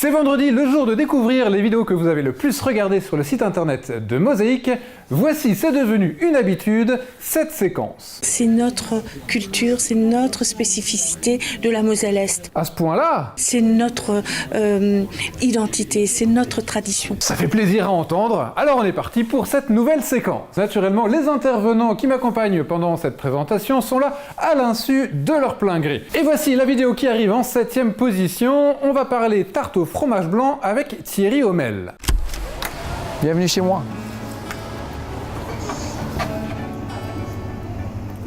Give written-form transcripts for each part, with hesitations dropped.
C'est vendredi, le jour de découvrir les vidéos que vous avez le plus regardées sur le site internet de Mosaïque. Voici, c'est devenu une habitude, cette séquence. C'est notre culture, c'est notre spécificité de la Moselle-Est. À ce point-là, c'est notre identité, c'est notre tradition. Ça fait plaisir à entendre. Alors on est parti pour cette nouvelle séquence. Naturellement, les intervenants qui m'accompagnent pendant cette présentation sont là à l'insu de leur plein gré. Et voici la vidéo qui arrive en 7e position. On va parler tarte au fromage blanc avec Thierry Homel. Bienvenue chez moi.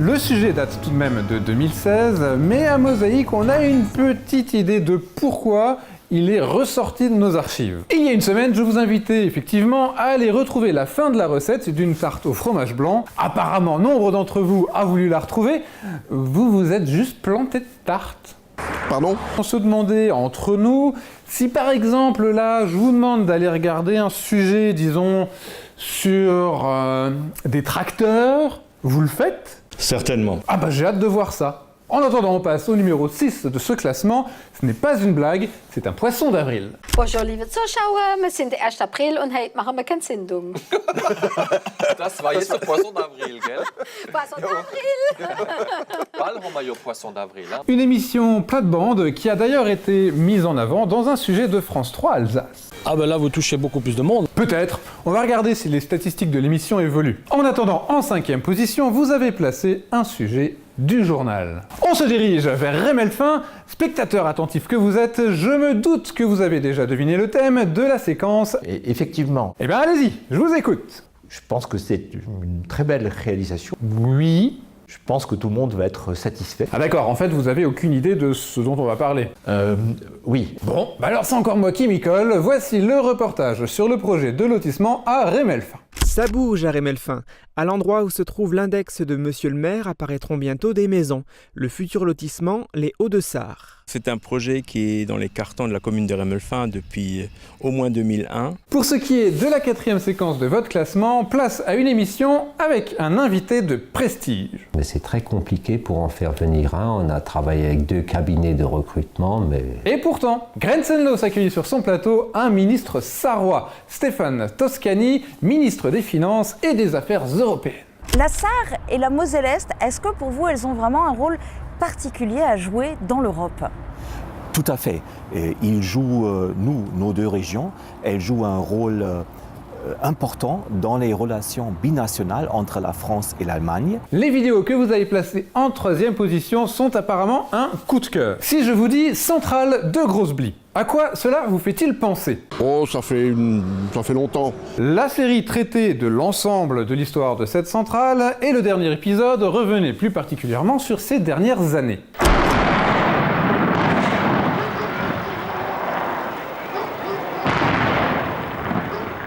Le sujet date tout de même de 2016, mais à Mosaïque, on a une petite idée de pourquoi il est ressorti de nos archives. Et il y a une semaine, je vous invitais effectivement à aller retrouver la fin de la recette d'une tarte au fromage blanc. Apparemment, nombre d'entre vous a voulu la retrouver. Vous vous êtes juste planté de tarte. Pardon ? On se demandait entre nous, si par exemple là, je vous demande d'aller regarder un sujet, disons, sur des tracteurs, vous le faites ? Certainement. Ah bah j'ai hâte de voir ça. En attendant, on passe au numéro 6 de ce classement. Ce n'est pas une blague, c'est un poisson d'avril. Bonjour liebe Zuschauer, wir sind der 1. April und heute machen wir keine Sendung. Das war jetzt der Poisson d'avril, gell? Poisson d'avril. Bald haben wir ja Poisson d'avril. Hein? Une émission plate-bande qui a d'ailleurs été mise en avant dans un sujet de France 3 Alsace. Ah ben là, vous touchez beaucoup plus de monde. Peut-être. On va regarder si les statistiques de l'émission évoluent. En attendant, en 5e position, vous avez placé un sujet du journal. On se dirige vers Rémelfin. Spectateur attentif que vous êtes, je me doute que vous avez déjà deviné le thème de la séquence. Et effectivement. Eh bien allez-y, je vous écoute. Je pense que c'est une très belle réalisation. Oui. Je pense que tout le monde va être satisfait. Ah d'accord, en fait vous avez aucune idée de ce dont on va parler. Oui. Bon, bah alors c'est encore moi qui m'y colle. Voici le reportage sur le projet de lotissement à Rémelfin. Ça bouge à Rémelfin. À l'endroit où se trouve l'index de Monsieur le maire apparaîtront bientôt des maisons. Le futur lotissement, les Hauts-de-Sarre. C'est un projet qui est dans les cartons de la commune de Rémelfin depuis au moins 2001. Pour ce qui est de la 4e séquence de votre classement, place à une émission avec un invité de prestige. Mais c'est très compliqué pour en faire venir un. On a travaillé avec 2 cabinets de recrutement, mais... Et pourtant, Grenzenlos s'accueille sur son plateau un ministre sarrois, Stéphane Toscani, ministre des Finances et des Affaires européennes. La Sarre et la Moselle-Est, est-ce que pour vous, elles ont vraiment un rôle particulier à jouer dans l'Europe ? Tout à fait. Et ils jouent, nos 2 régions, elles jouent un rôle important dans les relations binationales entre la France et l'Allemagne. Les vidéos que vous avez placées en 3e position sont apparemment un coup de cœur. Si je vous dis centrale de Grosse-Blie, à quoi cela vous fait-il penser ? Oh, ça fait longtemps. La série traitait de l'ensemble de l'histoire de cette centrale et le dernier épisode revenait plus particulièrement sur ces dernières années. «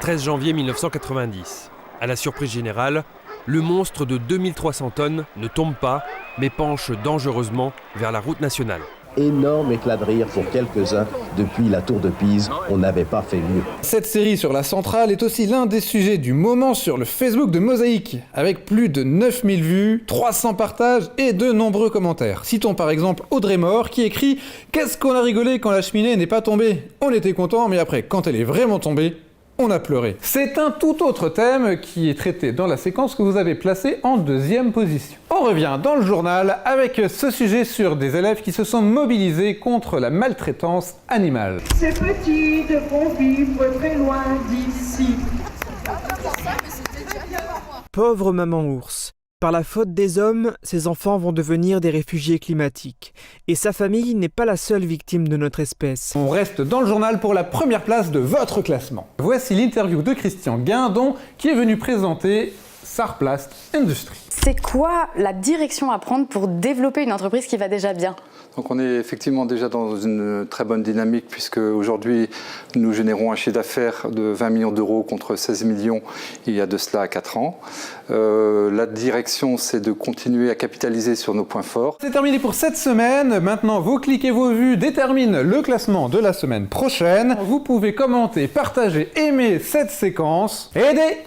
13 janvier 1990. À la surprise générale, le monstre de 2300 tonnes ne tombe pas, mais penche dangereusement vers la route nationale. Énorme éclat de rire pour quelques-uns. Depuis la tour de Pise, on n'avait pas fait mieux. Cette série sur la centrale est aussi l'un des sujets du moment sur le Facebook de Mosaïque, avec plus de 9000 vues, 300 partages et de nombreux commentaires. Citons par exemple Audrey Mort qui écrit « Qu'est-ce qu'on a rigolé quand la cheminée n'est pas tombée ? On était content, mais après, quand elle est vraiment tombée, on a pleuré ». C'est un tout autre thème qui est traité dans la séquence que vous avez placée en 2e position. On revient dans le journal avec ce sujet sur des élèves qui se sont mobilisés contre la maltraitance animale. Ces petits devront vivre très loin d'ici. Pauvre maman ours. Par la faute des hommes, ses enfants vont devenir des réfugiés climatiques. Et sa famille n'est pas la seule victime de notre espèce. On reste dans le journal pour la première place de votre classement. Voici l'interview de Christian Guindon qui est venu présenter Sarplast Industrie. C'est quoi la direction à prendre pour développer une entreprise qui va déjà bien ? Donc on est effectivement déjà dans une très bonne dynamique puisque aujourd'hui nous générons un chiffre d'affaires de 20 millions d'euros contre 16 millions il y a de cela 4 ans. La direction c'est de continuer à capitaliser sur nos points forts. C'est terminé pour cette semaine. Maintenant vos clics et vos vues déterminent le classement de la semaine prochaine. Vous pouvez commenter, partager, aimer cette séquence. Aidez!